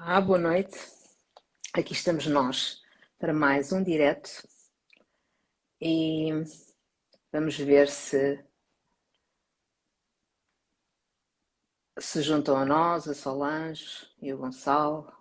Olá, boa noite. Aqui estamos nós para mais um direto e vamos ver se juntam a nós, a Solange e o Gonçalo.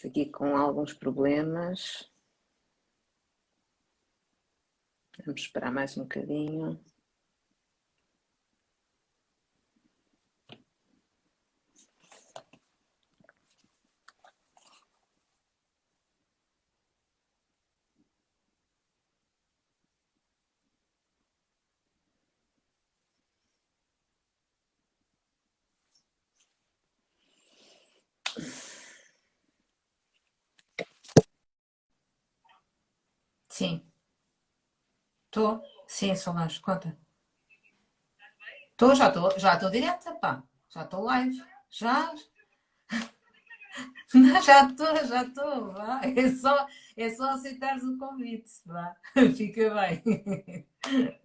Estamos aqui com alguns problemas. Vamos esperar mais um bocadinho. Sim, estou. Sim, Solange, conta. Estou, já estou direta, pá. Já estou live. Já, não, já estou, vá. É só aceitares o convite, vá. Fica bem.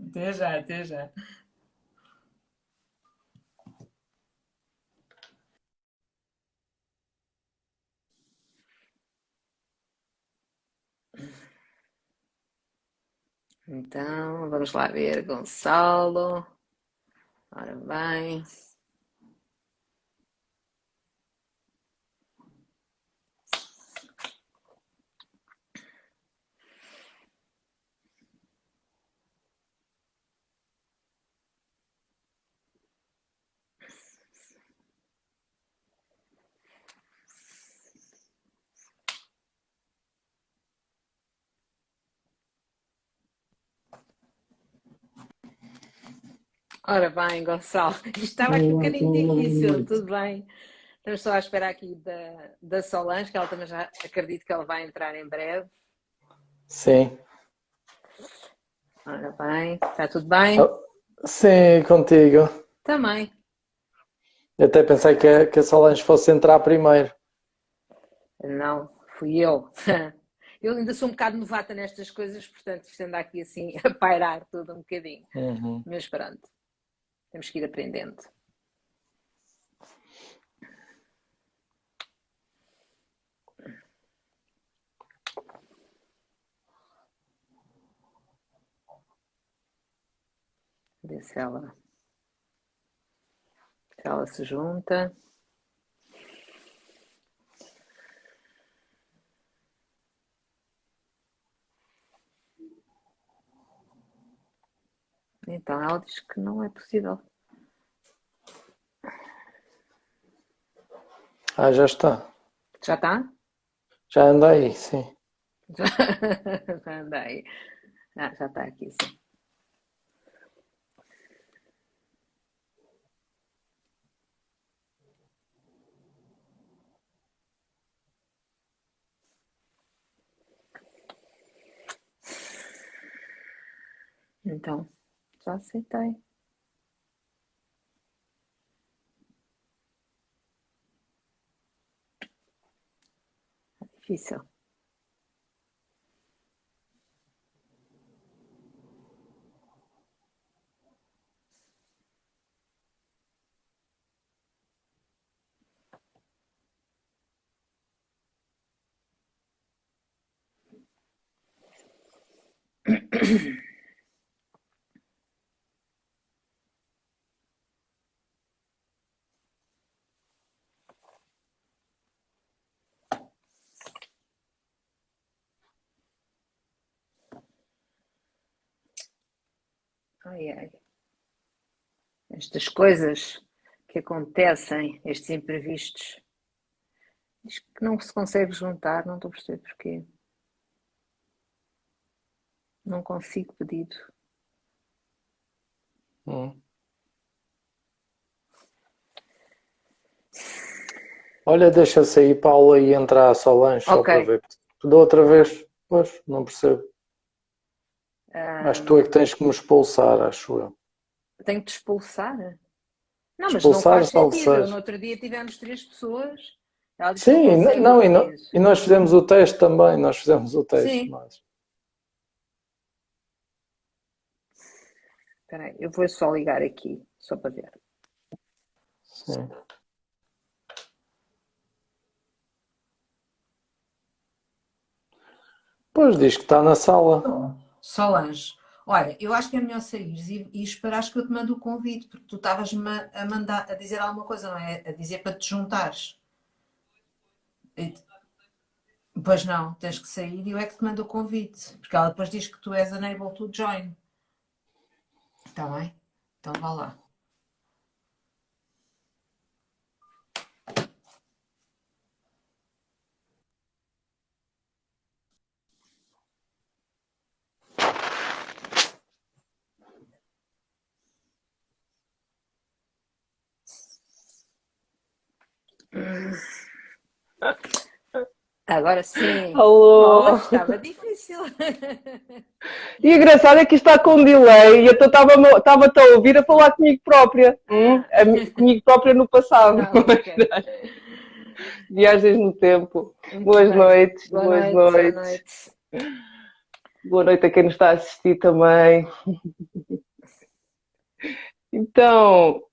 Até já, até já. Então, vamos lá ver, Gonçalo. Ora bem. Ora bem, Gonçalo. Isto estava aqui um Olá, bocadinho boa difícil, noite. tudo bem. Estamos só à espera aqui da Solange, que ela também já acredito que ela vai entrar em breve. Sim. Ora bem, está tudo bem? Oh, sim, contigo. Também. Eu até pensei que a Solange fosse entrar primeiro. Não, fui eu. Eu ainda sou um bocado novata nestas coisas, portanto, isto anda aqui assim a pairar tudo um bocadinho. Uhum. Mas pronto, temos que ir aprendendo. Ver se ela se junta. Então, ela diz que não é possível. Ah, já está. Já está? Já anda aí, sim. Já, já andei. Ah, já está aqui, sim. Então, já aceitei. Difícil. Ai, ai. Estas coisas que acontecem, estes imprevistos, diz que não se consegue juntar, não estou a perceber porquê. Não consigo pedido. Hum. Olha, deixa sair Paula e entrar a Solange só Ok. para ver. Da outra vez, pois, não percebo. Acho que tu é que tens que me expulsar, acho eu. Tenho que te expulsar? Não, mas não Expulsar, faz salvo sentido. No seja. outro dia tivemos 3 pessoas. Ela diz que não Sim, consegue não, ouvir. e nós fizemos o teste também, nós fizemos o teste, Sim. mas... Espera aí, eu vou só ligar aqui, só para ver. Sim. Pois, diz que está na sala. Tô. Solange, olha, eu acho que é melhor saíres e esperares que eu te mando o convite, porque tu estavas-me a mandar, a dizer alguma coisa, não é? A dizer para te juntares. E- Pois não, tens que sair e eu é que te mando o convite, porque ela depois diz que tu és unable to join. Está bem? Então vá lá. Agora sim. Alô? Bolas, estava difícil. E o engraçado é que isto está com um delay e eu estava-te a ouvir a falar comigo própria. Comigo própria no passado. Ok. Viagens no tempo. Muito Boas bem. noites, Boa boas noite, boa noites. noite. Boa noite a quem nos está a assistir também. Então,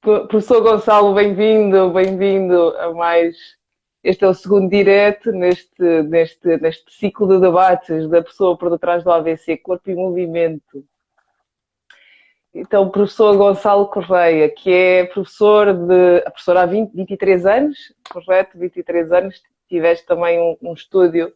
professor Gonçalo, bem-vindo, bem-vindo a mais. Este é o segundo direto neste ciclo de debates da pessoa por detrás do AVC, Corpo e Movimento. Então, o professor Gonçalo Correia, que é professor há 23 anos, correto? 23 anos, tiveste também um estúdio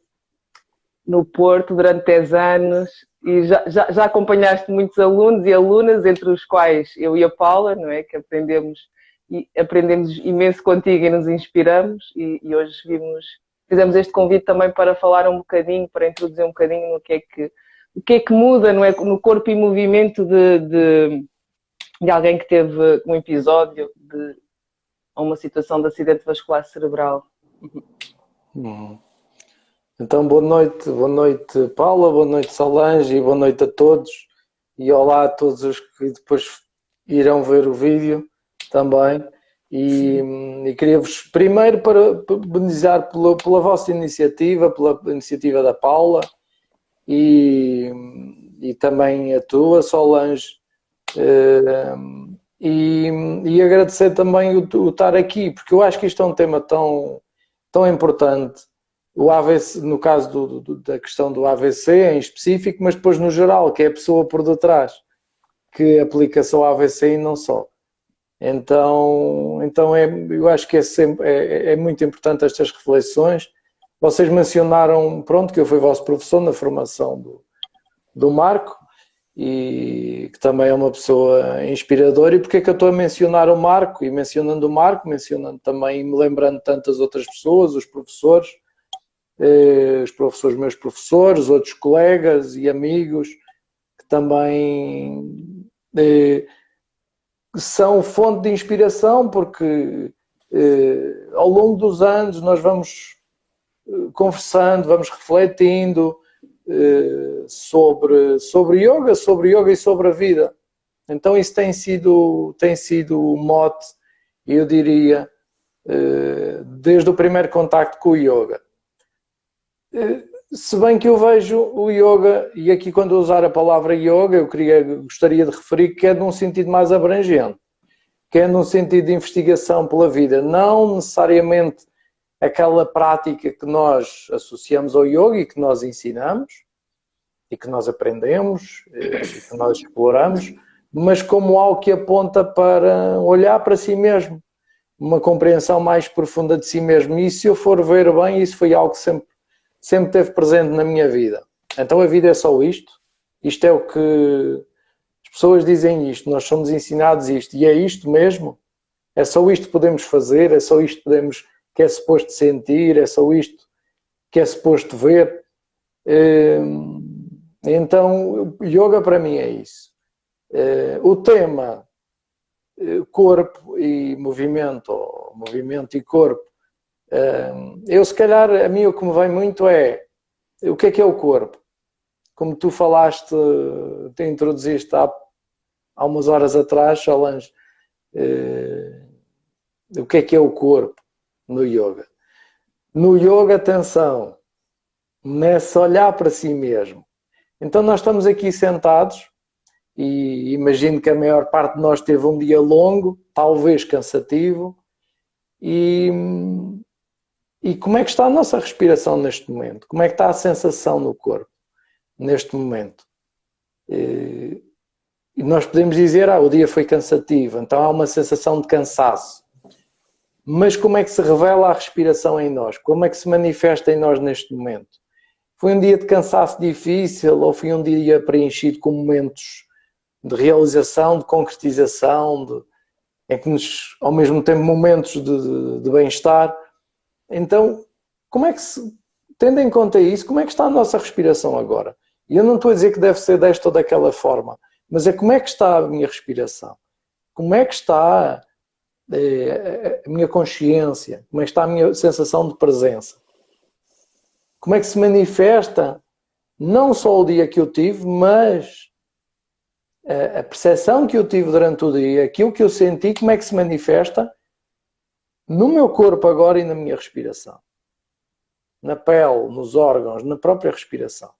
no Porto durante 10 anos e já acompanhaste muitos alunos e alunas, entre os quais eu e a Paula, não é? Que aprendemos imenso contigo e nos inspiramos e hoje fizemos este convite também para falar um bocadinho, para introduzir um bocadinho no que é que muda, não é? No corpo e movimento de alguém que teve um episódio de uma situação de acidente vascular cerebral. Então, boa noite Paula, boa noite Solange e boa noite a todos. E olá a todos os que depois irão ver o vídeo também. E queria-vos primeiro parabenizar pela vossa iniciativa, pela iniciativa da Paula e também a tua, Solange. E agradecer também o estar aqui, porque eu acho que isto é um tema tão importante. O AVC, no caso da questão do AVC em específico, mas depois no geral, que é a pessoa por detrás, que aplica-se ao AVC e não só. Então eu acho que é muito importante estas reflexões. Vocês mencionaram, pronto, que eu fui vosso professor na formação do Marco, e que também é uma pessoa inspiradora. E porque é que eu estou a mencionar o Marco? E mencionando o Marco, mencionando também e me lembrando de tantas outras pessoas, os professores, meus professores, outros colegas e amigos que também são fonte de inspiração, porque ao longo dos anos nós vamos conversando, vamos refletindo sobre yoga e sobre a vida. Então isso tem sido o mote, eu diria, desde o primeiro contacto com o yoga. Se bem que eu vejo o yoga, e aqui quando eu usar a palavra yoga, gostaria de referir que é num sentido mais abrangente, que é num sentido de investigação pela vida, não necessariamente aquela prática que nós associamos ao yoga e que nós ensinamos, e que nós aprendemos, e que nós exploramos, mas como algo que aponta para olhar para si mesmo, uma compreensão mais profunda de si mesmo. E se eu for ver bem, isso foi algo que sempre esteve presente na minha vida. Então a vida é só isto. Isto é o que as pessoas dizem, isto, nós somos ensinados isto, e é isto mesmo. É só isto que podemos fazer, é só isto que é suposto sentir, é só isto que é suposto ver. Então, yoga para mim é isso. O tema corpo e movimento, ou movimento e corpo, eu se calhar, a mim o que me vem muito é o que é o corpo? Como tu falaste, te introduziste há umas horas atrás, Solange, o que é o corpo no yoga? No yoga, atenção, nesse olhar para si mesmo. Então nós estamos aqui sentados e imagino que a maior parte de nós teve um dia longo, talvez cansativo, e como é que está a nossa respiração neste momento? Como é que está a sensação no corpo neste momento? E nós podemos dizer, o dia foi cansativo, então há uma sensação de cansaço. Mas como é que se revela a respiração em nós? Como é que se manifesta em nós neste momento? Foi um dia de cansaço difícil ou foi um dia preenchido com momentos de realização, de concretização, em que nos, ao mesmo tempo, momentos de bem-estar? Então, como é que tendo em conta isso, como é que está a nossa respiração agora? E eu não estou a dizer que deve ser desta ou daquela forma, mas é como é que está a minha respiração? Como é que está a minha consciência? Como é que está a minha sensação de presença? Como é que se manifesta não só o dia que eu tive, mas a percepção que eu tive durante o dia, aquilo que eu senti, como é que se manifesta no meu corpo agora e na minha respiração? Na pele, nos órgãos, na própria respiração.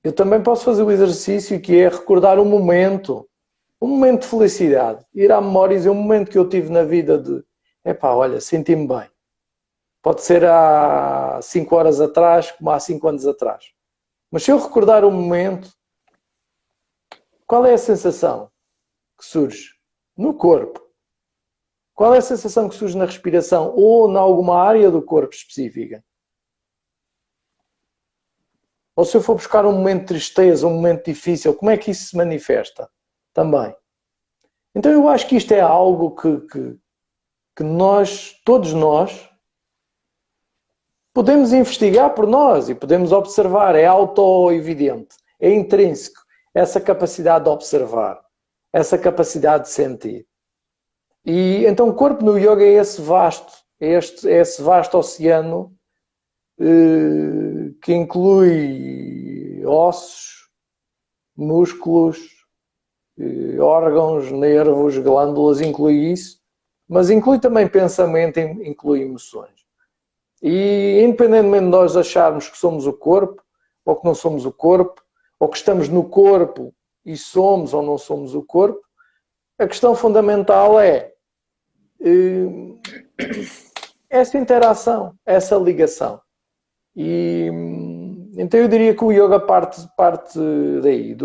Eu também posso fazer o exercício que é recordar um momento de felicidade. Ir à memória e dizer um momento que eu tive na vida de olha, senti-me bem. Pode ser há 5 horas atrás, como há 5 anos atrás. Mas se eu recordar um momento, qual é a sensação que surge no corpo? Qual é a sensação que surge na respiração ou em alguma área do corpo específica? Ou se eu for buscar um momento de tristeza, um momento difícil, como é que isso se manifesta também? Então eu acho que isto é algo que nós, todos nós, podemos investigar por nós e podemos observar. É auto-evidente, é intrínseco, essa capacidade de observar, essa capacidade de sentir. E então o corpo no yoga é esse vasto oceano que inclui ossos, músculos, órgãos, nervos, glândulas, inclui isso, mas inclui também pensamento, inclui emoções. E independentemente de nós acharmos que somos o corpo, ou que não somos o corpo, ou que estamos no corpo e somos ou não somos o corpo, a questão fundamental é essa interação, essa ligação. E então eu diria que o yoga parte daí,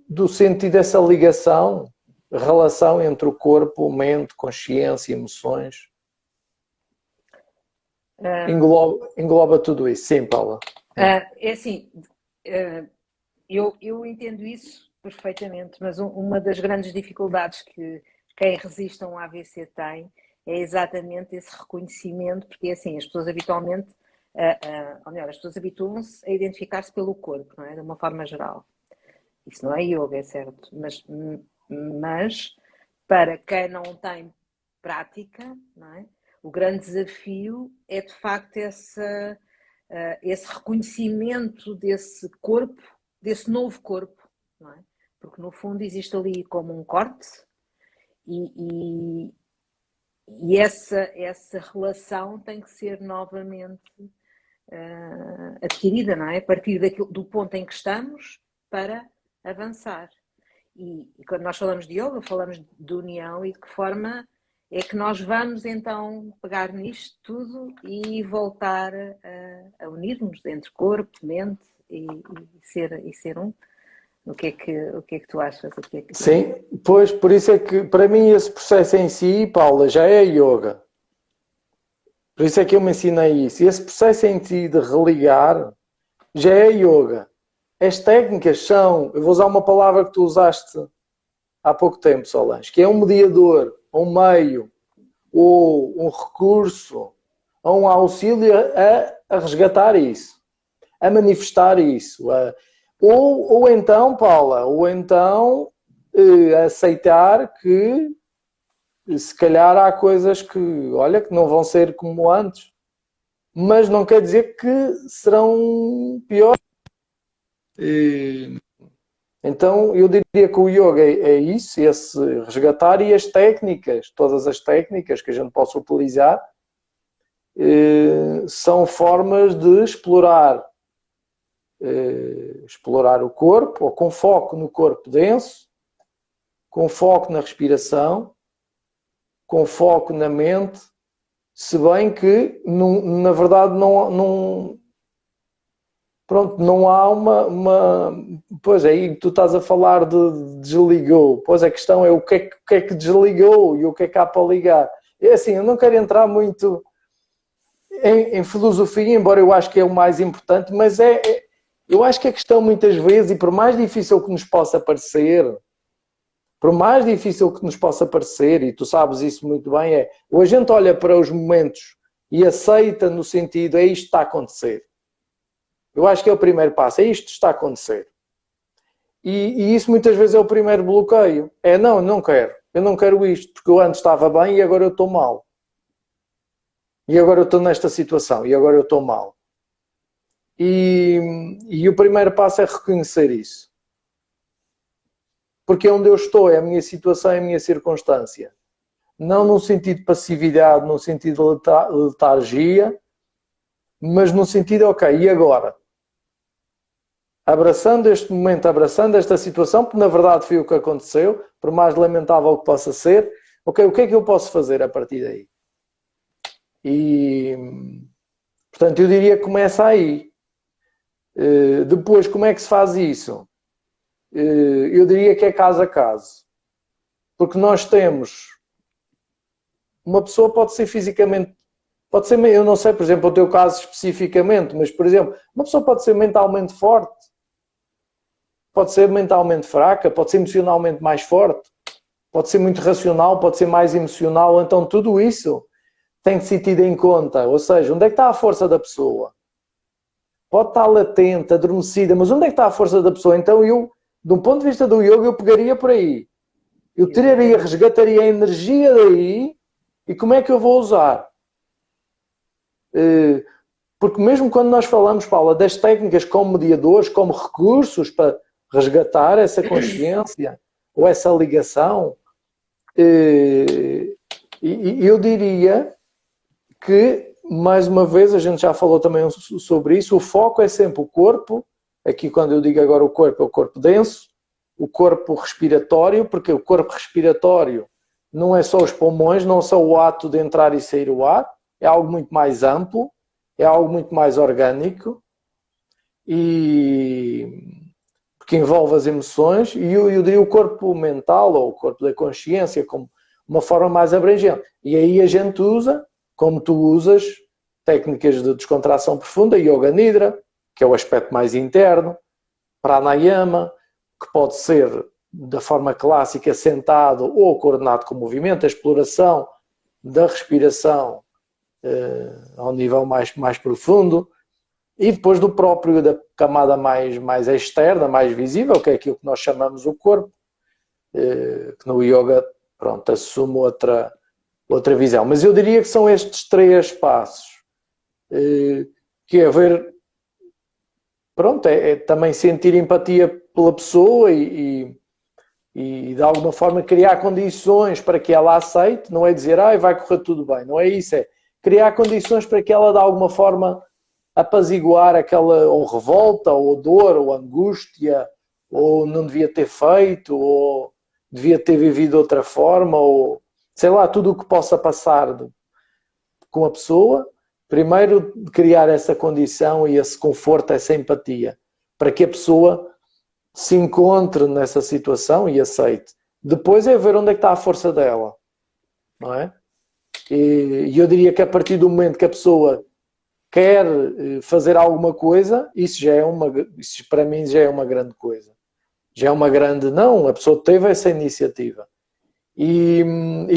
do sentido dessa ligação, relação entre o corpo, mente, consciência, emoções. Engloba tudo isso. Sim, Paula. É assim, eu entendo isso perfeitamente, mas uma das grandes dificuldades que quem resiste a um AVC tem é exatamente esse reconhecimento, porque assim, as pessoas habitualmente, ou melhor, as pessoas habituam-se a identificar-se pelo corpo, não é? De uma forma geral. Isso não é yoga, é certo, mas para quem não tem prática, não é? O grande desafio é de facto esse reconhecimento desse corpo, desse novo corpo, não é? Porque no fundo existe ali como um corte e essa relação tem que ser novamente adquirida, não é? A partir do ponto em que estamos para avançar. E quando nós falamos de yoga, falamos de união e de que forma é que nós vamos então pegar nisto tudo e voltar a unir-nos entre corpo, mente e ser um. O que é que tu achas? Sim, pois, por isso é que para mim esse processo em si, Paula, já é yoga. Por isso é que eu me ensinei isso. E esse processo em si de religar já é yoga. As técnicas são, eu vou usar uma palavra que tu usaste há pouco tempo, Solange, que é um mediador, um meio, ou um recurso, ou um auxílio a resgatar isso. a manifestar isso. Ou então, Paula, aceitar que se calhar há coisas que, olha, que não vão ser como antes, mas não quer dizer que serão piores. Então, eu diria que o yoga é isso, esse resgatar, e as técnicas, todas as técnicas que a gente possa utilizar, são formas de explorar o corpo, ou com foco no corpo denso, com foco na respiração, com foco na mente, se bem que, na verdade, não há uma... Pois, aí tu estás a falar de desligou. Pois, a questão é o que é que desligou e o que é que há para ligar. É assim, eu não quero entrar muito em filosofia, embora eu acho que é o mais importante, mas eu acho que a questão muitas vezes, e por mais difícil que nos possa parecer, e tu sabes isso muito bem, ou a gente olha para os momentos e aceita no sentido, é isto que está a acontecer. Eu acho que é o primeiro passo, é isto que está a acontecer. E isso muitas vezes é o primeiro bloqueio. Não, eu não quero isto, porque eu antes estava bem e agora eu estou mal. E agora eu estou nesta situação, e agora eu estou mal. E o primeiro passo é reconhecer isso. Porque é onde eu estou, é a minha situação, é a minha circunstância. Não num sentido de passividade, num sentido de letargia, mas num sentido, ok, e agora? Abraçando este momento, abraçando esta situação, porque na verdade foi o que aconteceu, por mais lamentável que possa ser, ok, o que é que eu posso fazer a partir daí? E, portanto, eu diria que começa aí. Depois, como é que se faz isso? Eu diria que é caso a caso. Porque nós temos... Uma pessoa pode ser fisicamente... Pode ser, eu não sei, por exemplo, o teu caso especificamente, mas, por exemplo, uma pessoa pode ser mentalmente forte, pode ser mentalmente fraca, pode ser emocionalmente mais forte, pode ser muito racional, pode ser mais emocional. Então, tudo isso tem que ser tido em conta. Ou seja, onde é que está a força da pessoa? Pode estar latente, adormecida, mas onde é que está a força da pessoa? Então, eu, de um ponto de vista do yoga, eu pegaria por aí. Eu tiraria, resgataria a energia daí e como é que eu vou usar? Porque mesmo quando nós falamos, Paula, das técnicas como mediadores, como recursos para resgatar essa consciência ou essa ligação, eu diria que, mais uma vez, a gente já falou também sobre isso, o foco é sempre o corpo. Aqui, quando eu digo agora o corpo, é o corpo denso, o corpo respiratório, porque o corpo respiratório não é só os pulmões, não é só o ato de entrar e sair o ar, é algo muito mais amplo, é algo muito mais orgânico, porque envolve as emoções, e eu diria o corpo mental, ou o corpo da consciência, como uma forma mais abrangente. E aí a gente usa, como tu usas, técnicas de descontração profunda, Yoga Nidra, que é o aspecto mais interno, Pranayama, que pode ser da forma clássica sentado ou coordenado com movimento, a exploração da respiração ao nível mais profundo, e depois da camada mais externa, mais visível, que é aquilo que nós chamamos o corpo, que no yoga, pronto, assume outra visão. Mas eu diria que são estes 3 passos, que é ver, pronto, é também sentir empatia pela pessoa e de alguma forma criar condições para que ela aceite, não é dizer, vai correr tudo bem, não é isso, é criar condições para que ela de alguma forma apaziguar aquela ou revolta, ou dor, ou angústia, ou não devia ter feito, ou devia ter vivido de outra forma, ou sei lá, tudo o que possa passar com a pessoa. Primeiro, criar essa condição e esse conforto, essa empatia, para que a pessoa se encontre nessa situação e aceite. Depois é ver onde é que está a força dela, não é? E eu diria que a partir do momento que a pessoa quer fazer alguma coisa, isso para mim já é uma grande coisa. Já é uma grande... Não, a pessoa teve essa iniciativa. E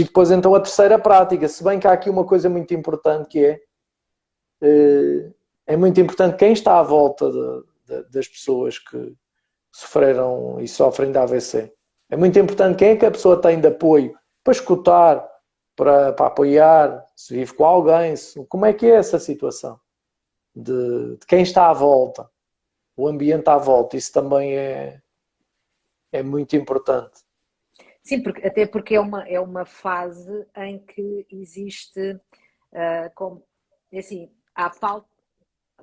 depois então a terceira prática, se bem que há aqui uma coisa muito importante que é É muito importante quem está à volta das pessoas que sofreram e sofrem de AVC. É muito importante quem é que a pessoa tem de apoio para escutar, para apoiar, se vive com alguém, como é que é essa situação de quem está à volta, o ambiente à volta, isso também é muito importante. Sim, até porque é uma fase em que existe, assim, há falta,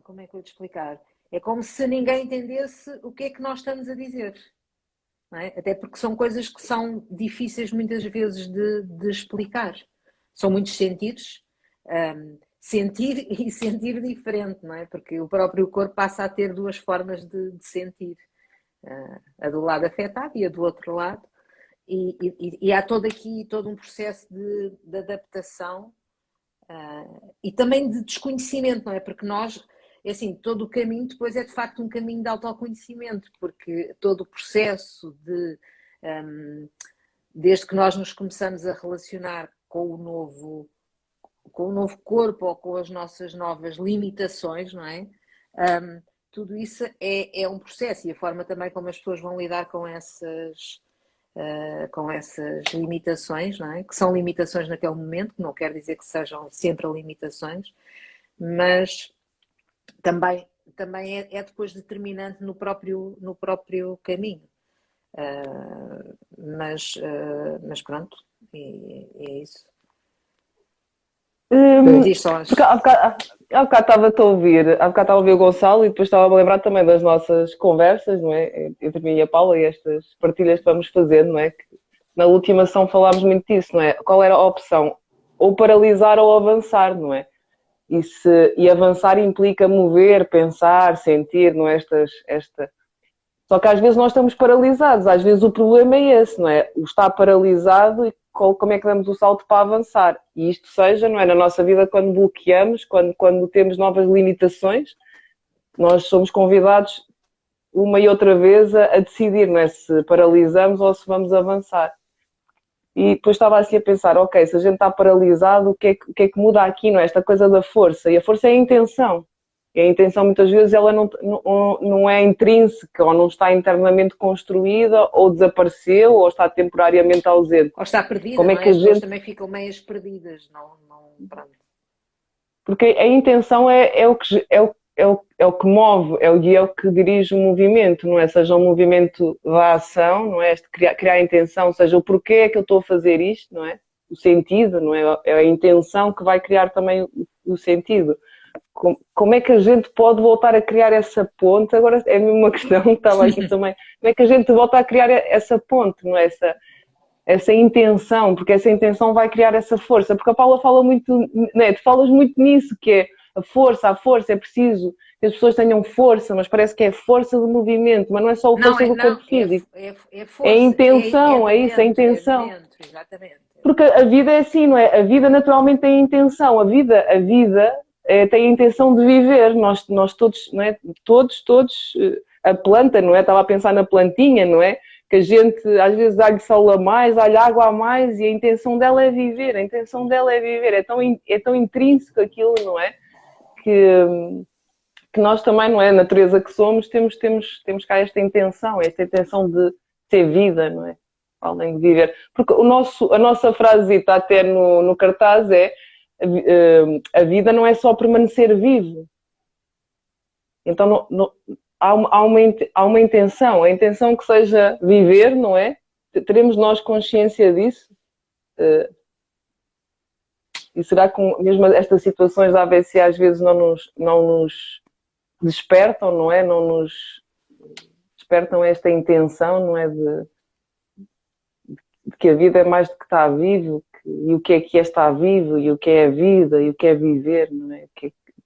como é que eu vou te explicar? É como se ninguém entendesse o que é que nós estamos a dizer. Não é? Até porque são coisas que são difíceis muitas vezes de explicar. São muitos sentidos, sentir e sentir diferente, não é? Porque o próprio corpo passa a ter duas formas de sentir. A do lado afetado e a do outro lado. E há todo um processo de adaptação e também de desconhecimento, não é? Porque nós, assim, todo o caminho depois é de facto um caminho de autoconhecimento, porque todo o processo desde que nós nos começamos a relacionar com o novo corpo ou com as nossas novas limitações, não é? Tudo isso é um processo e a forma também como as pessoas vão lidar com essas limitações, não é? Que são limitações naquele momento, que não quer dizer que sejam sempre limitações, mas também é depois determinante no próprio caminho. Mas pronto, é isso. Diz só Porque há bocado estava-te a ouvir o Gonçalo e depois estava a lembrar também das nossas conversas, não é? Entre mim e a Paula e estas partilhas que vamos fazer, não é? Que na última ação falámos muito disso, não é? Qual era a opção? Ou paralisar ou avançar, não é? E avançar implica mover, pensar, sentir, não é? Só que às vezes nós estamos paralisados, às vezes o problema é esse, não é? O estar paralisado e como é que damos o salto para avançar? E isto seja, não é? Na nossa vida, quando bloqueamos, quando temos novas limitações, nós somos convidados uma e outra vez a decidir, não é? Se paralisamos ou se vamos avançar. E depois estava assim a pensar, ok, se a gente está paralisado, o que é que muda aqui, não é? Esta coisa da força. E a força é a intenção. E a intenção, muitas vezes, ela não é intrínseca, ou não está internamente construída, ou desapareceu, ou está temporariamente ausente. Ou está perdida, como é não é? Que As pessoas gente... também ficam meias perdidas, pronto. Porque a intenção é o que move, é o que dirige o movimento, não é? Seja um movimento da ação, não é? Criar a intenção, seja o porquê é que eu estou a fazer isto, não é? O sentido, não é? É a intenção que vai criar também o sentido. Como é que a gente pode voltar a criar essa ponte? Agora é mesmo uma questão que estava aqui também. Como é que a gente volta a criar essa ponte, não é? Essa intenção, porque essa intenção vai criar essa força. Porque a Paula fala muito, né? Tu falas muito nisso, que é a força, é preciso que as pessoas tenham força, mas parece que é força do movimento, mas não é só a força do corpo físico. É força. É a intenção, é isso, a intenção. É de dentro, exatamente. Porque a vida é assim, não é? A vida naturalmente tem intenção. A vida tem a intenção de viver. Nós todos, não é? Todos, a planta, não é? Estava a pensar na plantinha, não é? Que a gente às vezes dá-lhe sol a mais, dá-lhe água a mais e a intenção dela é viver. A intenção dela é viver. É tão intrínseco aquilo, não é? Que nós também, não é? A natureza que somos, temos cá esta intenção de ser vida, não é? Além de viver. Porque a nossa frasezita até no cartaz é a vida não é só permanecer vivo. Então há uma intenção, a intenção que seja viver, não é? Teremos nós consciência disso? E será que mesmo estas situações da AVC às vezes não nos despertam, não é? Não nos despertam esta intenção, não é? De que a vida é mais do que estar vivo, e o que é estar vivo, e o que é a vida, e o que é viver, não é?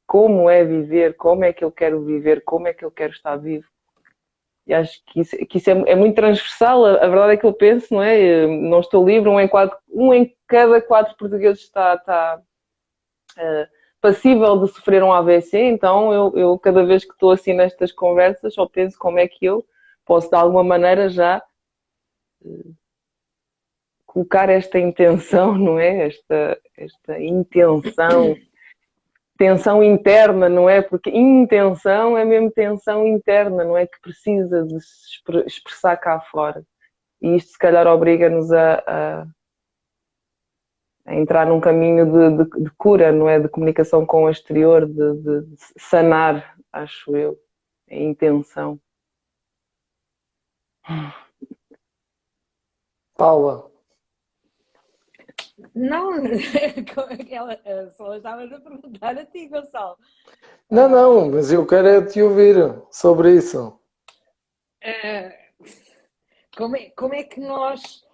Como é viver, como é que eu quero viver, como é que eu quero estar vivo. E acho que isso é muito transversal, a verdade é que eu penso, não é? Não estou livre, um em cada 4 portugueses está passível de sofrer um AVC, então eu cada vez que estou assim nestas conversas só penso como é que eu posso de alguma maneira já colocar esta intenção, não é? Esta intenção tensão interna, não é? Porque intenção é mesmo tensão interna, não é? Que precisa de se expressar cá fora. E isto, se calhar, obriga-nos a entrar num caminho de cura, não é? De comunicação com o exterior, de sanar, acho eu, a intenção. Paula. Não, só estava a perguntar a ti, Gonçalo. Não, mas eu quero é te ouvir sobre isso. Como é que nós.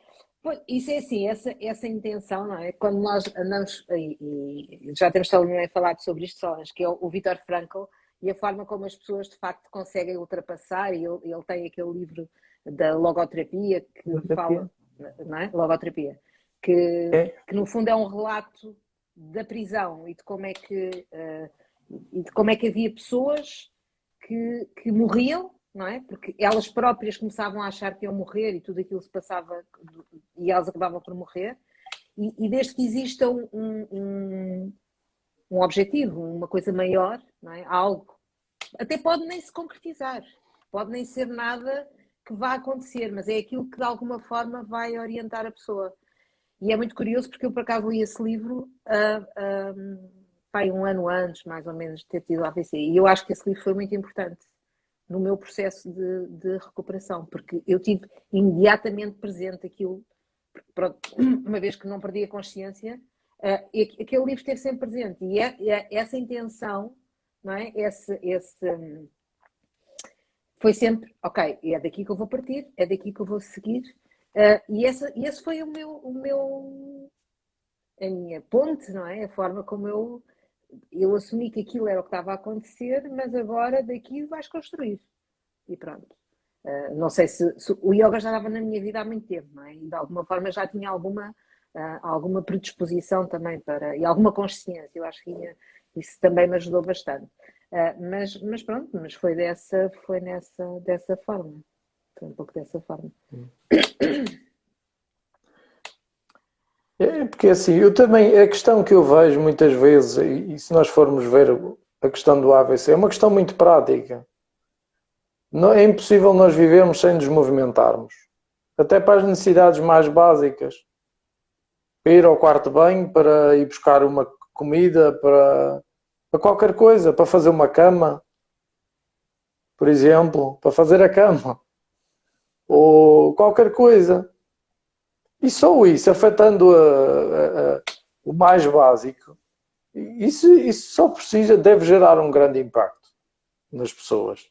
Pois, isso é assim, essa intenção, não é? Quando nós andamos, e já temos também falado sobre isto, só, que é o Viktor Frankl, e a forma como as pessoas de facto conseguem ultrapassar, e ele tem aquele livro da logoterapia que fala, não é? Logoterapia, que no fundo é um relato da prisão e de como é que havia pessoas que morriam, não é? Porque elas próprias começavam a achar que iam morrer e tudo aquilo se passava e elas acabavam por morrer. E desde que exista um objetivo, uma coisa maior, não é? Algo, até pode nem se concretizar, pode nem ser nada que vá acontecer, mas é aquilo que de alguma forma vai orientar a pessoa. E é muito curioso porque eu por acaso li esse livro um ano antes, mais ou menos, de ter tido a AVC. E eu acho que esse livro foi muito importante no meu processo de recuperação, porque eu tive imediatamente presente aquilo, pronto, uma vez que não perdi a consciência, aquele livro esteve sempre presente. E essa intenção, não é? Foi sempre, ok, é daqui que eu vou partir, é daqui que eu vou seguir. E esse foi a minha ponte, não é? A forma como eu assumi que aquilo era o que estava a acontecer, mas agora daqui vais construir. E pronto. Não sei se o yoga já estava na minha vida há muito tempo, não é? E de alguma forma já tinha alguma predisposição também e alguma consciência. Eu acho que isso também me ajudou bastante. Mas pronto, mas foi dessa forma. Foi um pouco dessa forma. Porque assim, eu também, a questão que eu vejo muitas vezes, e se nós formos ver a questão do AVC, é uma questão muito prática. Não, é impossível nós vivermos sem nos movimentarmos. Até para as necessidades mais básicas. Para ir ao quarto de banho, para ir buscar uma comida, para qualquer coisa, para fazer uma cama, por exemplo, para fazer a cama. Ou qualquer coisa. E só isso, afetando o mais básico, isso só deve gerar um grande impacto nas pessoas.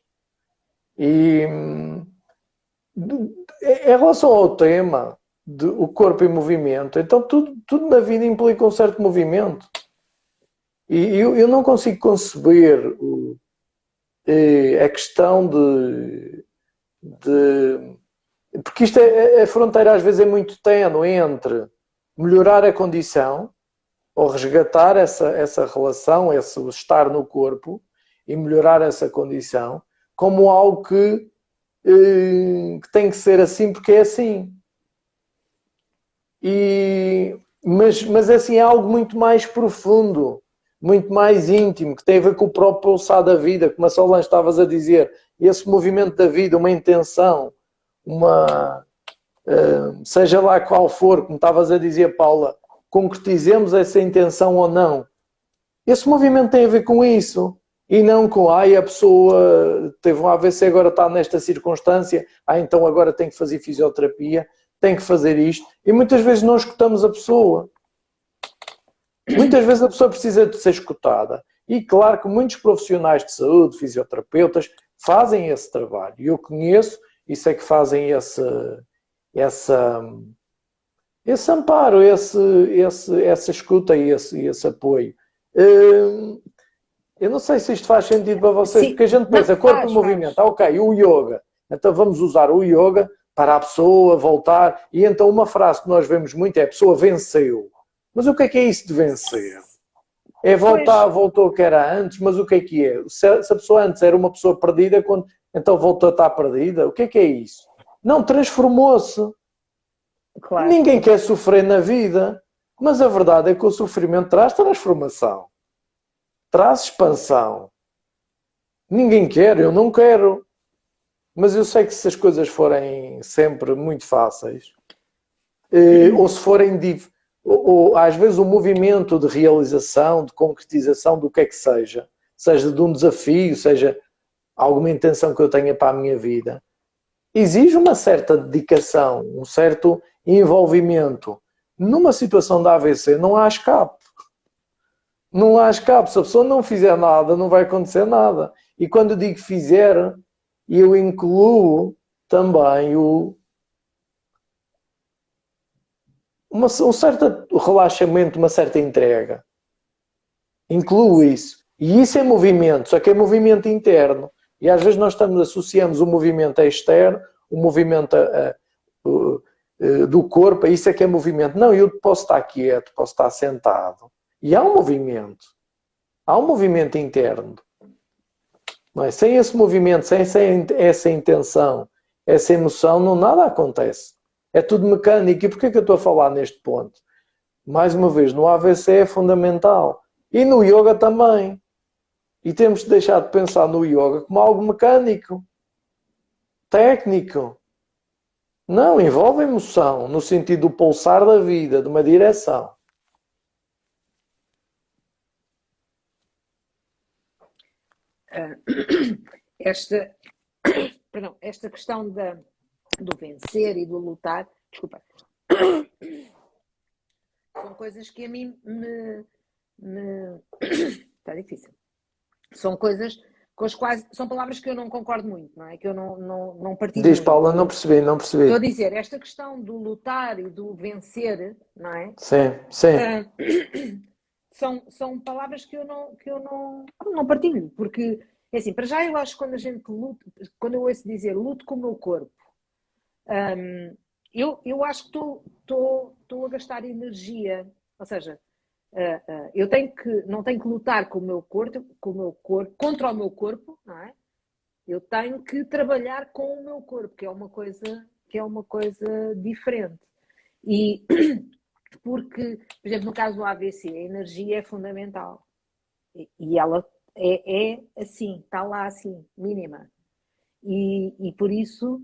E em relação ao tema o corpo em movimento, então tudo na vida implica um certo movimento. E eu não consigo conceber a questão porque a fronteira às vezes é muito ténue entre melhorar a condição ou resgatar essa relação, esse estar no corpo e melhorar essa condição como algo que tem que ser assim porque é assim. Mas assim é algo muito mais profundo, muito mais íntimo, que tem a ver com o próprio pulsar da vida, como a Solange estavas a dizer, esse movimento da vida, uma intenção, seja lá qual for, como estavas a dizer, Paula, concretizemos essa intenção ou não. Esse movimento tem a ver com isso. E não com, a pessoa teve um AVC, agora está nesta circunstância, então agora tem que fazer fisioterapia, tem que fazer isto. E muitas vezes não escutamos a pessoa. Muitas vezes a pessoa precisa de ser escutada. E claro que muitos profissionais de saúde, fisioterapeutas, fazem esse trabalho. E eu conheço, e sei que fazem esse amparo, essa escuta e esse apoio. Eu não sei se isto faz sentido para vocês, porque a gente pensa, corpo em movimento, ok, o yoga. Então vamos usar o yoga para a pessoa voltar. E então uma frase que nós vemos muito é a pessoa venceu. Mas o que é isso de vencer? É voltou o que era antes, mas o que é? Se a pessoa antes era uma pessoa perdida, então voltou a estar perdida, o que é isso? Não, transformou-se. Claro. Ninguém quer sofrer na vida, mas a verdade é que o sofrimento traz transformação. traz expansão. Ninguém quer, eu não quero. Mas eu sei que se as coisas forem sempre muito fáceis, ou se forem ou às vezes o movimento de realização, de concretização do que é que seja de um desafio, seja alguma intenção que eu tenha para a minha vida, exige uma certa dedicação, um certo envolvimento. Numa situação de AVC não há escape. Não há escape. Se a pessoa não fizer nada, não vai acontecer nada. E quando eu digo fizer, eu incluo também um certo relaxamento, uma certa entrega. Incluo isso. E isso é movimento, só que é movimento interno. E às vezes nós associamos o movimento externo, o movimento do corpo, isso é que é movimento. Não, eu posso estar quieto, posso estar sentado. E há um movimento. Há um movimento interno. Não é? Sem esse movimento, sem essa intenção, essa emoção, não nada acontece. É tudo mecânico. E porquê que eu estou a falar neste ponto? Mais uma vez, no AVC é fundamental. E no yoga também. E temos de deixar de pensar no yoga como algo mecânico, técnico. Não, envolve emoção, no sentido do pulsar da vida, de uma direção. Esta questão do vencer e do lutar, desculpa, são coisas que a mim está difícil. São coisas com as quais são palavras que eu não concordo muito, não é? Que eu não partilho. Diz, muito. Paula, não percebi. Estou a dizer, esta questão do lutar e do vencer, não é? Sim. São palavras que eu não partilho, porque, é assim, para já eu acho que quando a gente luta, quando eu ouço dizer luto com o meu corpo, eu acho que estou a gastar energia, ou seja, eu não tenho que lutar com o meu corpo, contra o meu corpo, não é? Eu tenho que trabalhar com o meu corpo, que é uma coisa diferente. E porque, por exemplo, no caso do AVC, a energia é fundamental. E ela é assim, está lá assim, mínima. E por isso,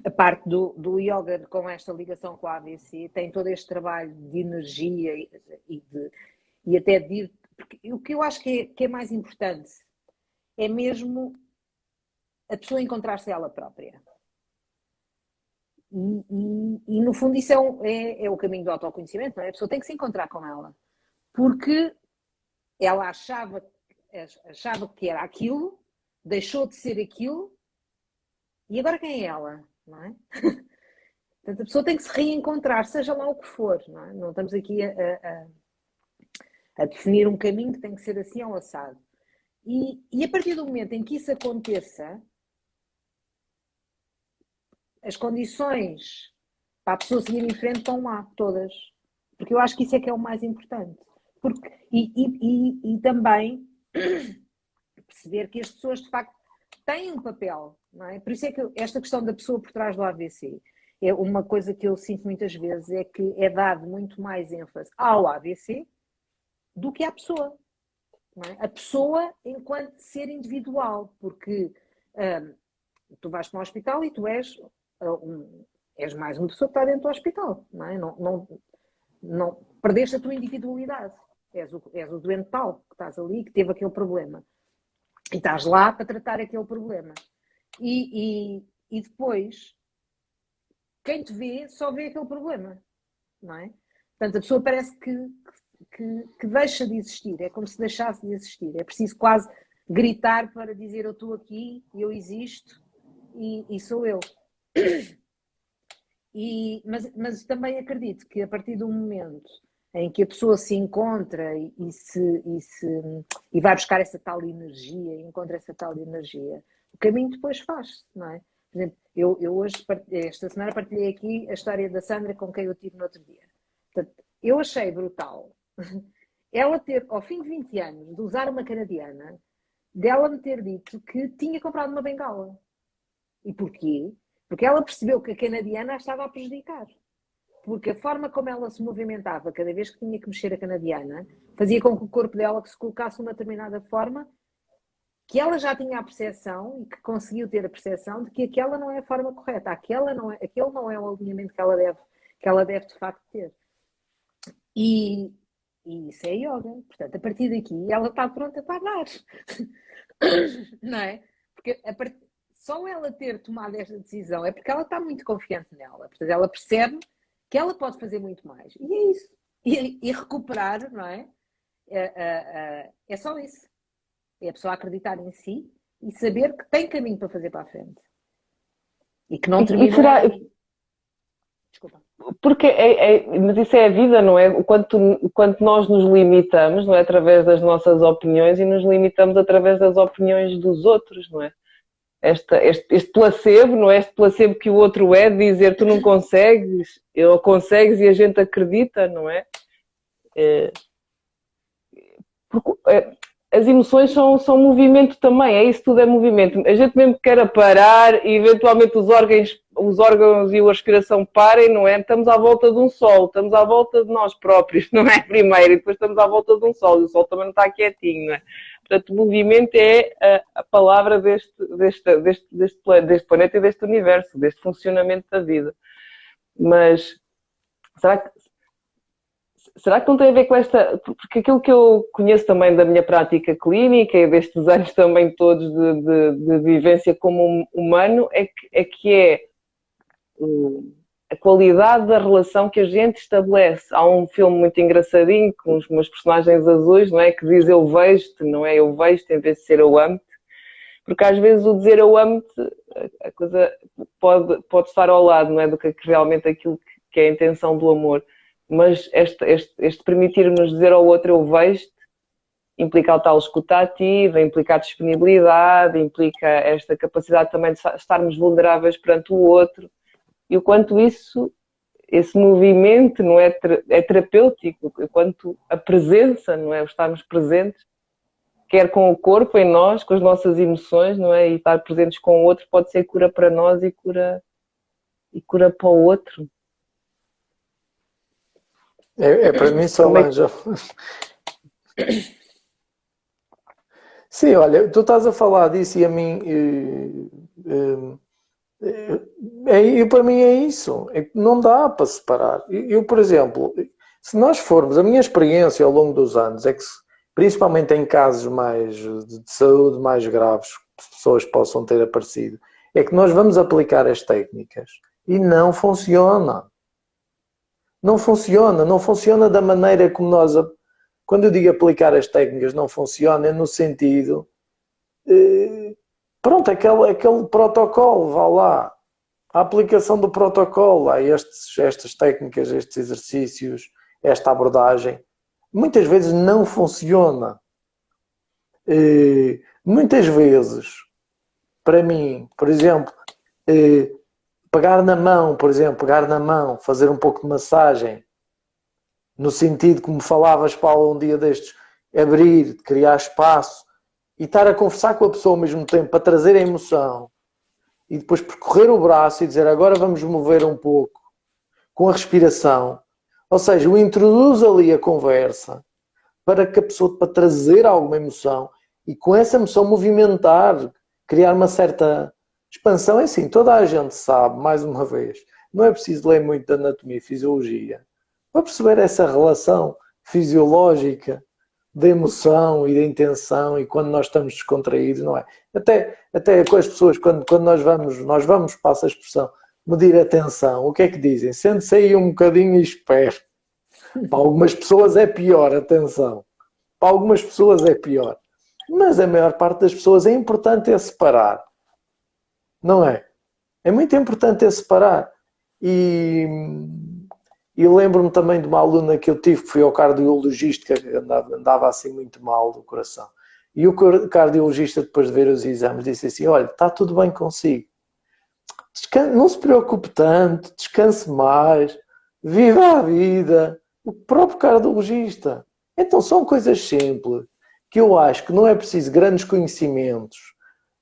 a parte do yoga com esta ligação com a AVC tem todo este trabalho de energia e até de ir... Porque o que eu acho que é mais importante é mesmo a pessoa encontrar-se ela própria. E no fundo isso é o caminho do autoconhecimento, não é? A pessoa tem que se encontrar com ela. Porque ela achava que era aquilo, deixou de ser aquilo, e agora quem é ela? Não é? Portanto, a pessoa tem que se reencontrar, seja lá o que for. Não é? Não estamos aqui a definir um caminho que tem que ser assim ou assado. E a partir do momento em que isso aconteça, as condições para a pessoa seguir em frente estão lá, todas. Porque eu acho que isso é que é o mais importante. E também perceber que as pessoas, de facto, têm um papel. Não é? Por isso é que esta questão da pessoa por trás do AVC é uma coisa que eu sinto muitas vezes, é que é dado muito mais ênfase ao AVC do que à pessoa. Não é? A pessoa enquanto ser individual, porque tu vais para um hospital e tu és mais uma pessoa que está dentro do hospital. Não é? Não perdeste a tua individualidade. És o doente tal que estás ali, que teve aquele problema. E estás lá para tratar aquele problema. E depois, quem te vê, só vê aquele problema. Não é? Portanto, a pessoa parece que deixa de existir. É como se deixasse de existir. É preciso quase gritar para dizer eu estou aqui, eu existo e sou eu. Mas também acredito que a partir do momento em que a pessoa se encontra e vai buscar essa tal energia, encontra essa tal energia, o caminho depois faz-se, não é? Por exemplo, eu hoje, esta semana, partilhei aqui a história da Sandra com quem eu estive no outro dia. Portanto, eu achei brutal ela ter, ao fim de 20 anos, de usar uma canadiana, dela me ter dito que tinha comprado uma bengala. E porquê? Porque ela percebeu que a canadiana a estava a prejudicar. porque a forma como ela se movimentava cada vez que tinha que mexer a canadiana fazia com que o corpo dela se colocasse de uma determinada forma que ela já tinha a percepção e que conseguiu ter a percepção de que aquela não é a forma correta, aquele não é o alinhamento que ela deve de facto ter. E isso é yoga. Portanto, a partir daqui ela está pronta para dar. Não é? Porque só ela ter tomado esta decisão é porque ela está muito confiante nela. Portanto, ela percebe que ela pode fazer muito mais. E é isso. E recuperar, não é? É só isso. É a pessoa acreditar em si e saber que tem caminho para fazer para a frente. E que não termina aí. Desculpa. Porque mas isso é a vida, não é? O quanto nós nos limitamos, não é? Através das nossas opiniões e nos limitamos através das opiniões dos outros, não é? Este placebo, não é? Este placebo que o outro é, de dizer tu não consegues, ou consegues e a gente acredita, não é? Porque as emoções são movimento também, é isso, tudo é movimento. A gente mesmo que queira parar e eventualmente os órgãos e a respiração parem, não é? Estamos à volta de um sol, estamos à volta de nós próprios, não é? Primeiro, e depois estamos à volta de um sol, e o sol também não está quietinho, não é? Portanto, o movimento é a palavra deste planeta e deste universo, deste funcionamento da vida. Mas será que não tem a ver com esta... Porque aquilo que eu conheço também da minha prática clínica e destes anos também todos de vivência como humano é a qualidade da relação que a gente estabelece. Há um filme muito engraçadinho com umas personagens azuis, não é? Que diz eu vejo-te, não é? Eu vejo-te em vez de ser eu amo-te. Porque às vezes o dizer eu amo-te, a coisa pode estar ao lado, não é? Do que realmente aquilo que é a intenção do amor. Mas este permitir-nos dizer ao outro eu vejo-te implica a tal escuta ativa, implica a disponibilidade, implica esta capacidade também de estarmos vulneráveis perante o outro. E o quanto esse movimento não é terapêutico, o quanto a presença, não é? O estarmos presentes, quer com o corpo em nós, com as nossas emoções, não é? E estar presentes com o outro pode ser cura para nós e cura para o outro. Para mim, Solange. Sim, olha, tu estás a falar disso e a mim. Para mim é isso. Não dá para separar. Eu, por exemplo, se nós formos, a minha experiência ao longo dos anos é que, principalmente em casos mais de saúde mais graves, que pessoas possam ter aparecido, é que nós vamos aplicar as técnicas e não funciona. Não funciona da maneira como nós... Quando eu digo aplicar as técnicas não funciona, é no sentido... Pronto, aquele protocolo, vá lá. A aplicação do protocolo, há estas técnicas, estes exercícios, esta abordagem, muitas vezes não funciona. Muitas vezes, para mim, por exemplo... pegar na mão, fazer um pouco de massagem, no sentido como falavas, Paulo, um dia destes, abrir, criar espaço e estar a conversar com a pessoa ao mesmo tempo para trazer a emoção e depois percorrer o braço e dizer agora vamos mover um pouco com a respiração. Ou seja, introduz ali a conversa para que a pessoa, para trazer alguma emoção e com essa emoção movimentar, criar uma certa... Expansão é assim, toda a gente sabe, mais uma vez, não é preciso ler muito de anatomia e fisiologia para perceber essa relação fisiológica da emoção e da intenção e quando nós estamos descontraídos, não é? Até com as pessoas, quando nós vamos, passa a expressão, medir a tensão, o que é que dizem? Sente-se aí um bocadinho e espere. Para algumas pessoas é pior a tensão. Para algumas pessoas é pior. Mas a maior parte das pessoas é importante separar. Não é? É muito importante separar. E lembro-me também de uma aluna que eu tive, que foi ao cardiologista, que andava assim muito mal do coração. E o cardiologista, depois de ver os exames, disse assim, olha, está tudo bem consigo. Não se preocupe tanto, descanse mais, viva a vida. O próprio cardiologista. Então são coisas simples, que eu acho que não é preciso grandes conhecimentos,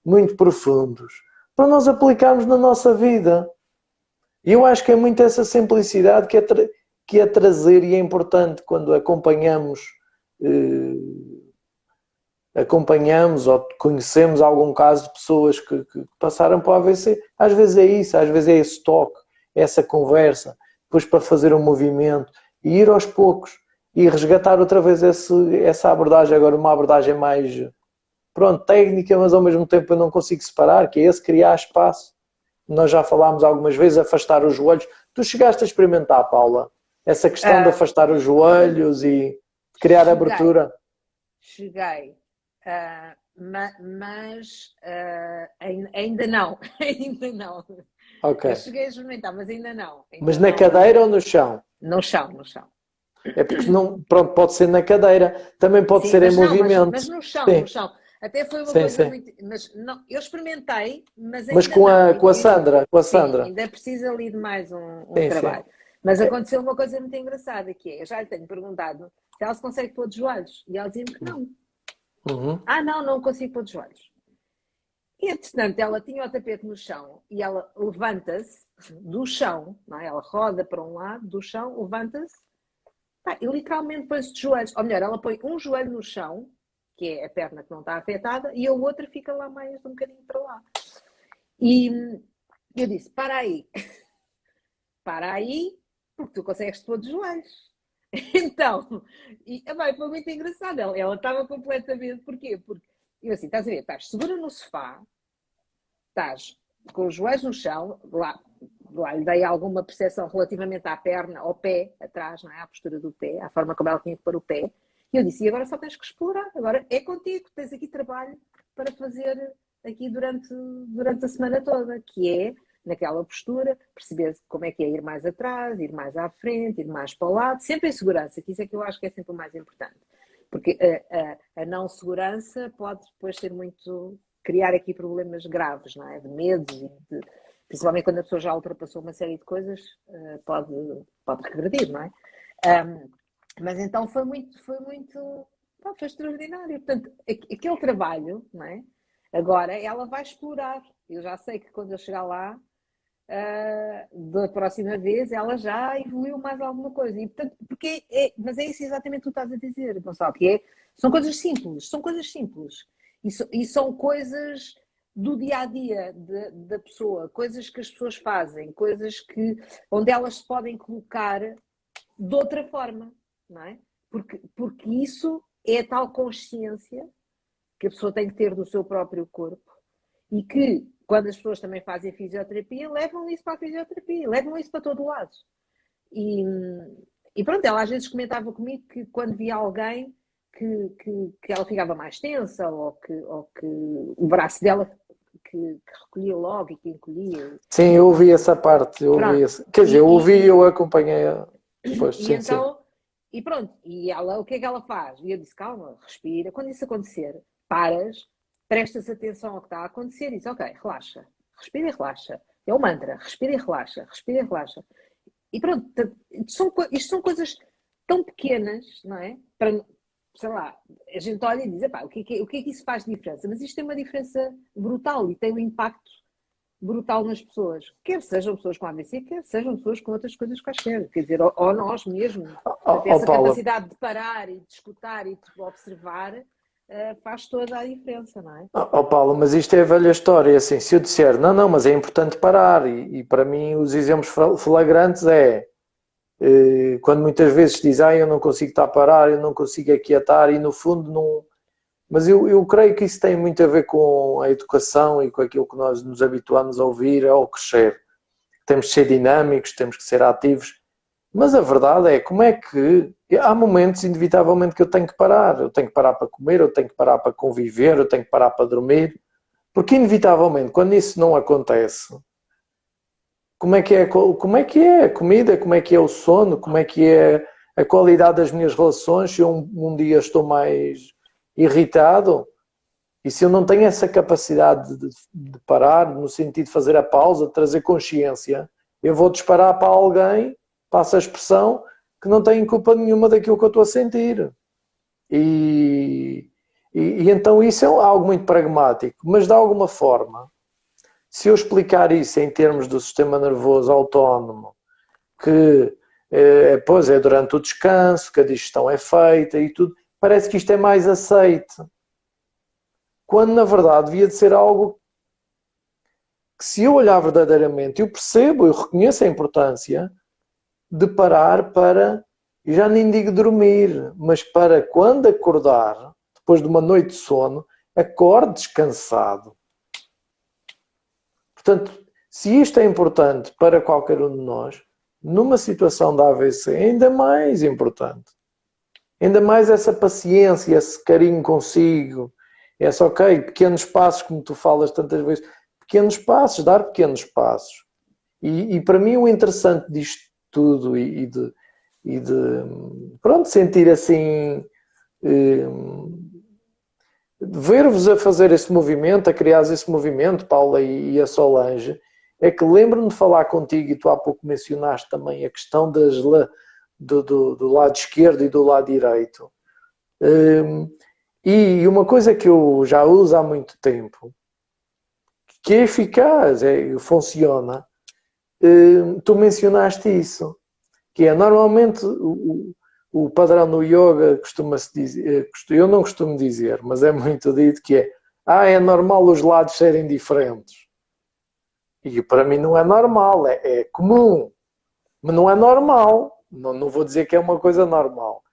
muito profundos, para nós aplicarmos na nossa vida. E eu acho que é muito essa simplicidade que é trazer, e é importante quando acompanhamos ou conhecemos algum caso de pessoas que passaram para o AVC. Às vezes é isso, às vezes é esse toque, essa conversa, depois para fazer um movimento e ir aos poucos e resgatar outra vez essa abordagem, agora uma abordagem mais, pronto, técnica, mas ao mesmo tempo eu não consigo separar, que é esse criar espaço. Nós já falámos algumas vezes, afastar os joelhos. Tu chegaste a experimentar, Paula, essa questão de afastar os joelhos e criar abertura? Cheguei. Mas ainda não. Ainda não. Ok. Eu cheguei a experimentar, mas ainda não. Mas na cadeira ou no chão? No chão, no chão. É porque não, pronto, pode ser na cadeira, também pode ser em movimento. Mas no chão, sim. no chão. Até foi uma sim, coisa sim. muito. Mas não, eu experimentei, mas ainda mas com a Sandra, com a Sandra. Sim, ainda precisa ali de mais um sim, trabalho. Mas aconteceu uma coisa muito engraçada, que é, eu já lhe tenho perguntado se ela se consegue pôr de joelhos. E ela dizia-me que não. Uhum. Não consigo pôr de joelhos. E, entretanto, ela tinha o tapete no chão e ela levanta-se do chão, não é? Ela roda para um lado do chão, levanta-se e literalmente põe-se de joelhos. Ou melhor, ela põe um joelho no chão, que é a perna que não está afetada, e a outra fica lá mais um bocadinho para lá. E eu disse, para aí. Para aí, porque tu consegues pôr de joelhos. Então, foi muito engraçado. Ela estava completamente... Porquê? Porque, eu assim, estás a ver, estás segura no sofá, estás com os joelhos no chão, lá lhe dei alguma percepção relativamente à perna, ao pé, atrás, não é? À postura do pé, à forma como ela tinha que pôr o pé. E eu disse, e agora só tens que explorar, agora é contigo, tens aqui trabalho para fazer aqui durante a semana toda, que é, naquela postura, perceber como é que é ir mais atrás, ir mais à frente, ir mais para o lado, sempre em segurança, que isso é que eu acho que é sempre o mais importante. Porque a não segurança pode depois ser muito... criar aqui problemas graves, não é? De medos e principalmente quando a pessoa já ultrapassou uma série de coisas, pode regredir, não é? Mas então foi extraordinário. Portanto, aquele trabalho, não é? Agora ela vai explorar. Eu já sei que quando eu chegar lá, da próxima vez, ela já evoluiu mais alguma coisa. E, portanto, mas é isso exatamente que tu estás a dizer, Gonçalo, são coisas simples. E são coisas do dia a dia da pessoa, coisas que as pessoas fazem, onde elas se podem colocar de outra forma, não é? Porque isso é a tal consciência que a pessoa tem que ter do seu próprio corpo e que, quando as pessoas também fazem fisioterapia, levam isso para a fisioterapia, levam isso para todo lado. E pronto, ela às vezes comentava comigo que quando via alguém que ela ficava mais tensa ou que o braço dela que recolhia logo e que encolhia. Sim, eu ouvi essa parte. Quer dizer, eu ouvi e eu acompanhei. Depois, sim, então, e pronto, e ela, o que é que ela faz? E eu disse, calma, respira. Quando isso acontecer, prestas atenção ao que está a acontecer e diz, ok, relaxa, respira e relaxa. É o mantra, respira e relaxa, respira e relaxa. E pronto, isto são coisas tão pequenas, não é? Para, sei lá, a gente olha e diz, o que é que isso faz diferença? Mas isto tem uma diferença brutal e tem um impacto brutal nas pessoas. Quer sejam pessoas com AVC, quer sejam pessoas com outras coisas quaisquer. Quer dizer, ou nós mesmos. Essa capacidade de parar e de escutar e de observar faz toda a diferença, não é? Paulo, mas isto é a velha história. Assim, se eu disser, não, mas é importante parar. E para mim os exemplos flagrantes quando muitas vezes se diz, eu não consigo estar a parar, eu não consigo aquietar, e no fundo não... Mas eu creio que isso tem muito a ver com a educação e com aquilo que nós nos habituamos a ouvir ao crescer. Temos de ser dinâmicos, temos que ser ativos, mas a verdade é, como é que... Há momentos, inevitavelmente, que eu tenho que parar. Eu tenho que parar para comer, eu tenho que parar para conviver, eu tenho que parar para dormir, porque inevitavelmente, quando isso não acontece... Como é que é a comida, como é que é o sono, como é que é a qualidade das minhas relações, se eu um dia estou mais irritado e se eu não tenho essa capacidade de parar, no sentido de fazer a pausa, de trazer consciência, eu vou disparar para alguém, passa a expressão, que não tem culpa nenhuma daquilo que eu estou a sentir. E então isso é algo muito pragmático, mas de alguma forma... Se eu explicar isso em termos do sistema nervoso autónomo, que pois é durante o descanso que a digestão é feita e tudo, parece que isto é mais aceite. Quando na verdade devia de ser algo que, se eu olhar verdadeiramente, eu percebo, eu reconheço a importância de parar para, eu já nem digo dormir, mas para quando acordar, depois de uma noite de sono, acorde descansado. Portanto, se isto é importante para qualquer um de nós, numa situação da AVC é ainda mais importante. Ainda mais essa paciência, esse carinho consigo, esse ok, pequenos passos, como tu falas tantas vezes, pequenos passos, dar pequenos passos. E para mim o interessante disto tudo e de pronto, sentir assim, ver-vos a fazer esse movimento, a criar esse movimento, Paula e a Solange, é que lembro-me de falar contigo, e tu há pouco mencionaste também a questão do lado esquerdo e do lado direito. E uma coisa que eu já uso há muito tempo, que é eficaz, funciona, tu mencionaste isso, que é normalmente o padrão no yoga costuma-se dizer, eu não costumo dizer, mas é muito dito que é normal os lados serem diferentes. E para mim não é normal, é comum, mas não é normal, não vou dizer que é uma coisa normal.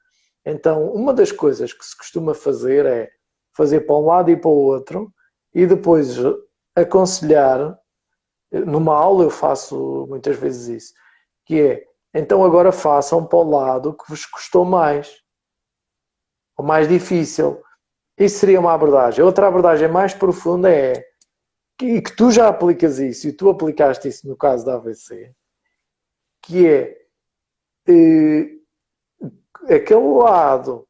Então, uma das coisas que se costuma fazer é fazer para um lado e para o outro e depois aconselhar, numa aula eu faço muitas vezes isso, que é, então agora façam para o lado que vos custou mais, ou mais difícil. Isso seria uma abordagem. Outra abordagem mais profunda é, e que tu já aplicas isso, e tu aplicaste isso no caso da AVC, que é aquele lado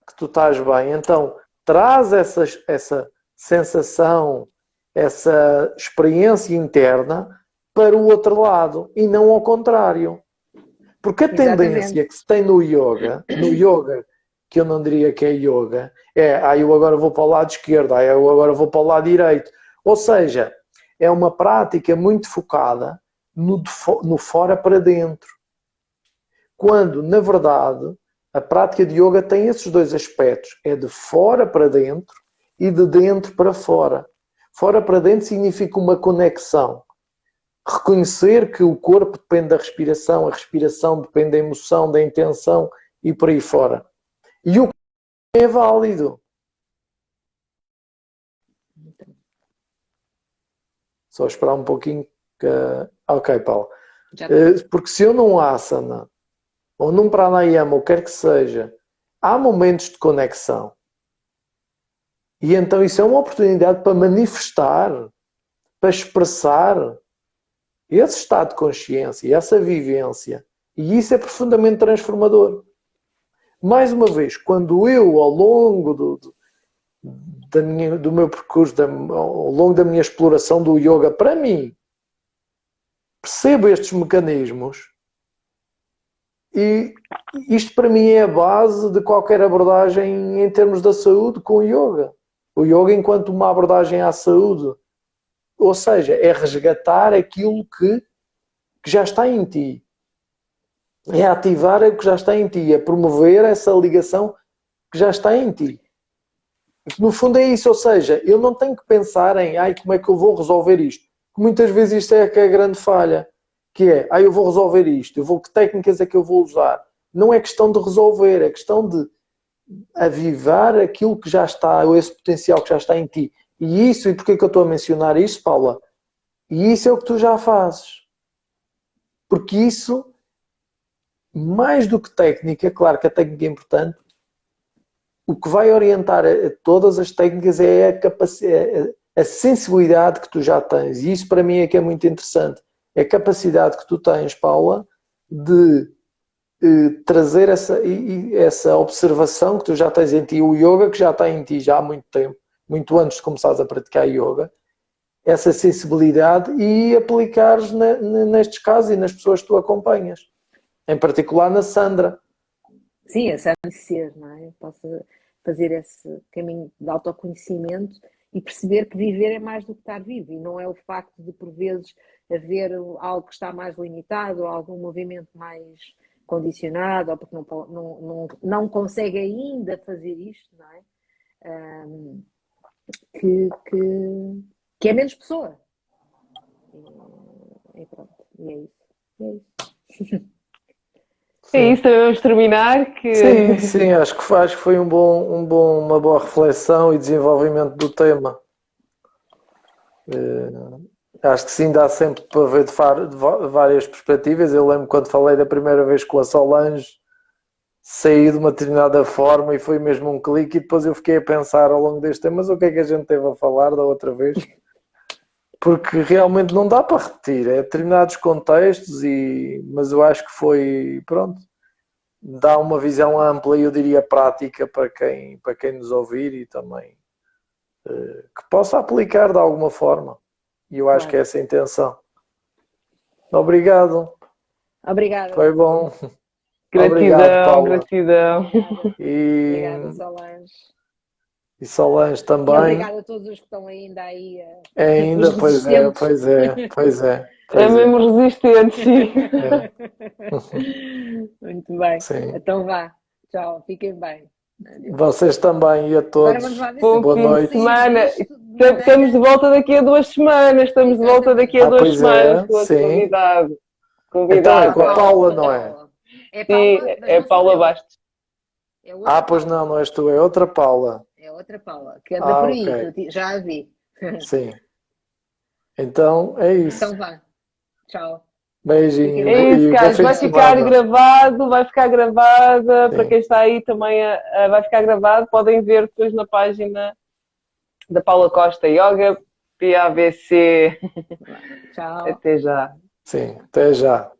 que tu estás bem, então traz essa sensação, essa experiência interna para o outro lado e não ao contrário. Porque a tendência que se tem no yoga, que eu não diria que é yoga, eu agora vou para o lado esquerdo, eu agora vou para o lado direito. Ou seja, é uma prática muito focada no fora para dentro. Quando, na verdade, a prática de yoga tem esses dois aspectos. É de fora para dentro e de dentro para fora. Fora para dentro significa uma conexão. Reconhecer que o corpo depende da respiração, a respiração depende da emoção, da intenção e por aí fora. E o é válido. Só esperar um pouquinho que... Ok, Paulo. Porque se eu num asana ou num pranayama, ou quer que seja, há momentos de conexão. E então isso é uma oportunidade para manifestar, para expressar esse estado de consciência, essa vivência. E isso é profundamente transformador. Mais uma vez, quando eu, ao longo do meu percurso, ao longo da minha exploração do yoga, para mim, percebo estes mecanismos, e isto para mim é a base de qualquer abordagem em termos da saúde com o yoga. O yoga enquanto uma abordagem à saúde. Ou seja, é resgatar aquilo que já está em ti. É ativar o que já está em ti. É promover essa ligação que já está em ti. No fundo é isso. Ou seja, eu não tenho que pensar em como é que eu vou resolver isto. Muitas vezes isto é que é a grande falha. Que é, eu vou resolver isto. Que técnicas é que eu vou usar? Não é questão de resolver. É questão de avivar aquilo que já está, ou esse potencial que já está em ti. E isso, e porquê que eu estou a mencionar isso, Paula? E isso é o que tu já fazes. Porque isso, mais do que técnica, claro que a técnica é importante, o que vai orientar a todas as técnicas é a capacidade, a sensibilidade que tu já tens. E isso para mim é que é muito interessante. É a capacidade que tu tens, Paula, de trazer essa observação que tu já tens em ti, o yoga que já está em ti já há muito tempo, muito antes de começares a praticar yoga, essa sensibilidade e aplicares nestes casos e nas pessoas que tu acompanhas. Em particular na Sandra. Sim, esse é ser, não é? Eu posso fazer esse caminho de autoconhecimento e perceber que viver é mais do que estar vivo, e não é o facto de, por vezes, haver algo que está mais limitado, ou algum movimento mais condicionado, ou porque não consegue ainda fazer isto, não é? Que é menos pessoa. E pronto, e é isso. É isso. É isso, vamos terminar. Sim, acho que foi uma boa reflexão e desenvolvimento do tema. Acho que sim, dá sempre para ver de várias perspectivas. Eu lembro quando falei da primeira vez com a Solange, saí de uma determinada forma e foi mesmo um clique, e depois eu fiquei a pensar ao longo deste tema, mas o que é que a gente teve a falar da outra vez? Porque realmente não dá para repetir, é determinados contextos, mas eu acho que foi, pronto, dá uma visão ampla e eu diria prática para quem nos ouvir e também que possa aplicar de alguma forma. E eu acho que é essa a intenção. Obrigado. Obrigada. Foi bom. Gratidão, obrigado, Paula. gratidão. Obrigada, Solange. E Solange também. E obrigada a todos os que estão ainda aí. Ainda, pois é. É mesmo resistente, sim. Muito bem. Sim. Então vá. Tchau. Fiquem bem. Vocês também e a todos. Boa noite. Estamos de volta daqui a 2 semanas. Estamos de volta daqui a 2 semanas com outro convidado. Então é com a Paula, não é? Sim, é Paula Bastos. Pois não és tu, é outra Paula. É outra Paula, que anda por aí, okay. Já a vi. Sim. Então é isso. Então vá. Tchau. Beijinho. É isso, Carlos. Vai ficar gravada. Para quem está aí também vai ficar gravado. Podem ver depois na página da Paula Costa Yoga, PAVC. Tchau. Até já. Sim, até já.